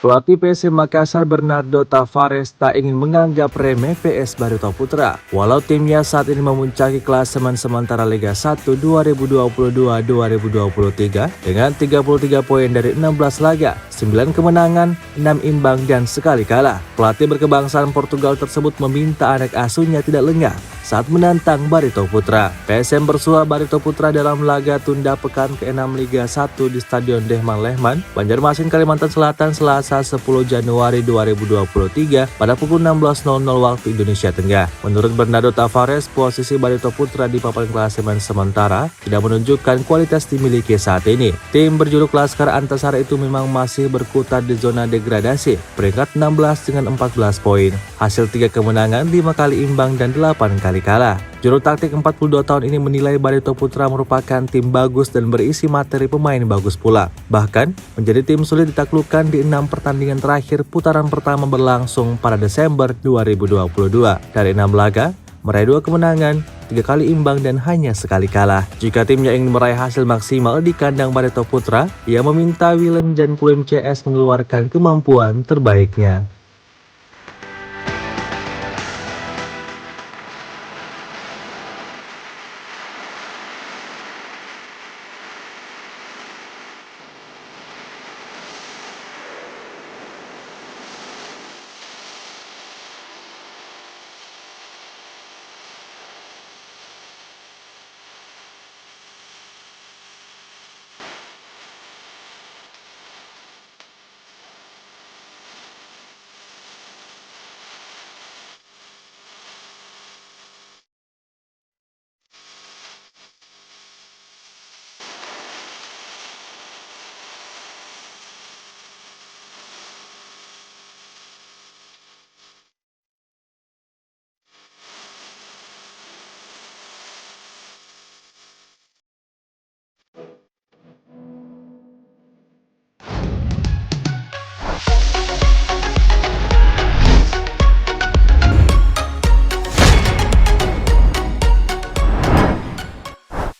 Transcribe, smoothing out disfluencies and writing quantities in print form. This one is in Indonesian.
Pelatih PSM Makassar Bernardo Tavares tak ingin menganggap remeh PS Barito Putra. Walau timnya saat ini memuncaki klasemen sementara Liga 1 2022-2023 dengan 33 poin dari 16 laga, 9 kemenangan, 6 imbang dan sekali kalah. Pelatih berkebangsaan Portugal tersebut meminta anak asuhnya tidak lengah saat menantang Barito Putra. PSM bersua Barito Putra dalam laga tunda pekan ke-6 Liga 1 di Stadion Dehman Lehman, Banjarmasin, Kalimantan Selatan, Selasa 10 Januari 2023 pada pukul 16.00 waktu Indonesia Tengah. Menurut Bernardo Tavares, posisi Barito Putra di papan klasemen sementara tidak menunjukkan kualitas dimiliki saat ini. Tim berjuluk Laskar Antasari itu memang masih berkutat di zona degradasi, peringkat 16 dengan 14 poin. Hasil 3 kemenangan, 5 kali imbang dan 8 kali kalah. Juru taktik 42 tahun ini menilai Barito Putra merupakan tim bagus dan berisi materi pemain bagus pula. Bahkan menjadi tim sulit ditaklukkan di 6 pertandingan terakhir putaran pertama berlangsung pada Desember 2022. Dari 6 laga, meraih 2 kemenangan, 3 kali imbang dan hanya sekali kalah. Jika timnya ingin meraih hasil maksimal di kandang Barito Putra, ia meminta Willem Jan Pulim CS mengeluarkan kemampuan terbaiknya.